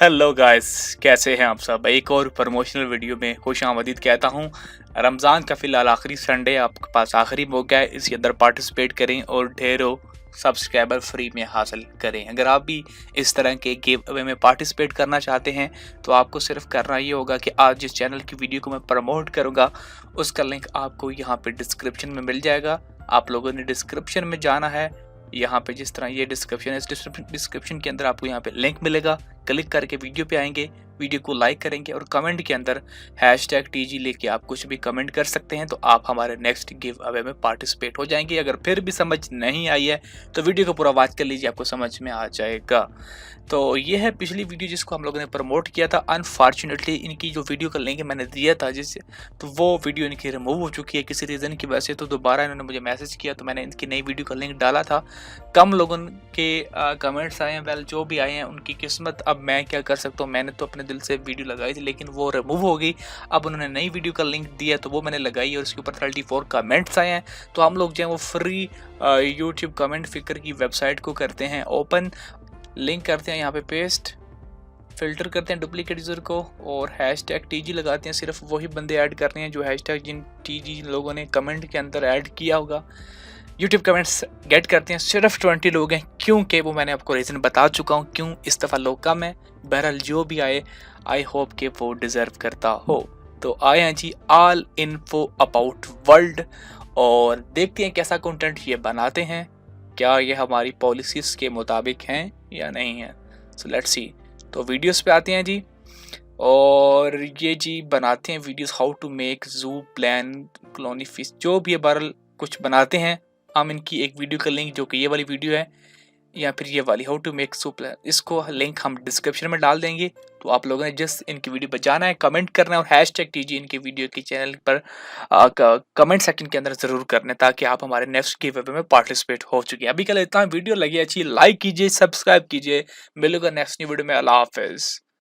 Hello guys, कैसे हैं आप सब। एक और प्रमोशनल वीडियो में खुशामदीद कहता हूं। रमज़ान का फ़िलहाल आखिरी संडे आपके पास आखिरी मौका है, इसके अंदर पार्टिसिपेट करें और ढेरों सब्सक्राइबर फ्री में हासिल करें। अगर आप भी इस तरह के गिव अवे में पार्टिसिपेट करना चाहते हैं तो आपको सिर्फ करना ये होगा कि आज जिस चैनल की वीडियो को मैं प्रमोट करूँगा उसका लिंक आपको यहाँ पे डिस्क्रिप्शन में मिल जाएगा। आप लोगों ने डिस्क्रिप्शन में जाना है। यहाँ पे जिस तरह ये डिस्क्रिप्शन है, इस डिस्क्रिप्शन के अंदर आपको यहाँ पे लिंक मिलेगा। क्लिक करके वीडियो पे आएंगे, वीडियो को लाइक करेंगे और कमेंट के अंदर #TG लेके आप कुछ भी कमेंट कर सकते हैं, तो आप हमारे नेक्स्ट गिव अवे में पार्टिसिपेट हो जाएंगे। अगर फिर भी समझ नहीं आई है तो वीडियो को पूरा वॉच कर लीजिए, आपको समझ में आ जाएगा। तो ये है पिछली वीडियो जिसको हम लोगों ने प्रमोट किया था। अनफॉर्चुनेटली इनकी जो वीडियो का लिंक मैंने दिया था जिससे, तो वो वीडियो इनकी रिमूव हो चुकी है किसी रीज़न की वजह से। तो दोबारा इन्होंने मुझे मैसेज किया तो मैंने इनकी नई वीडियो का लिंक डाला था। कम लोगों के कमेंट्स आए हैं, वेल जो भी आए हैं उनकी किस्मत। अब मैं क्या कर सकता हूँ, मैंने तो अपने दिल से वीडियो लगाई थी लेकिन वो रिमूव हो गई। अब उन्होंने नई वीडियो का लिंक दिया तो वो मैंने लगाई और उसके ऊपर 34 कमेंट्स आए हैं। तो हम लोग जो है वो फ्री यूट्यूब कमेंट फिकर की वेबसाइट को करते हैं ओपन, लिंक करते हैं यहाँ पे पेस्ट, फिल्टर करते हैं डुप्लीकेट यूज़र को और #TG लगाते हैं। सिर्फ वही बंदे ऐड कर रहे हैं जो जिन TG लोगों ने कमेंट के अंदर ऐड किया होगा। यूट्यूब कमेंट्स गेट करते हैं सिर्फ 20 लोग हैं, क्योंकि वो मैंने आपको रीज़न बता चुका हूँ क्यों इस दफ़ा लोग कम है। बहरहाल जो भी आए आई होप कि वो डिज़र्व करता हो। तो आए हैं जी ऑल इन्फो अबाउट वर्ल्ड और देखते हैं कैसा कंटेंट ये बनाते हैं, क्या ये हमारी पॉलिसीज़ के मुताबिक हैं या नहीं है। So let's see. तो वीडियोस पे आते हैं जी और ये जी बनाते हैं वीडियोस हाउ टू मेक जू प्लान कॉलोनी फिश, जो भी है बहरहाल कुछ बनाते हैं हम। इनकी एक वीडियो का लिंक जो कि ये वाली वीडियो है या फिर ये वाली हाउ टू मेक जू प्लान, इसको लिंक हम डिस्क्रिप्शन में डाल देंगे। तो आप लोगों ने जिस इनकी वीडियो पर जाना है, कमेंट करना है और #TG इनकी वीडियो के चैनल पर कमेंट सेक्शन के अंदर ज़रूर करना है ताकि आप हमारे नेक्स्ट गिव अवे में पार्टिसिपेट हो चुके हैं। अभी के लिए इतना, वीडियो लगी अच्छी लाइक कीजिए, सब्सक्राइब कीजिए। मिलूंगा नेक्स्ट न्यू वीडियो में। अल्लाह हाफिज़।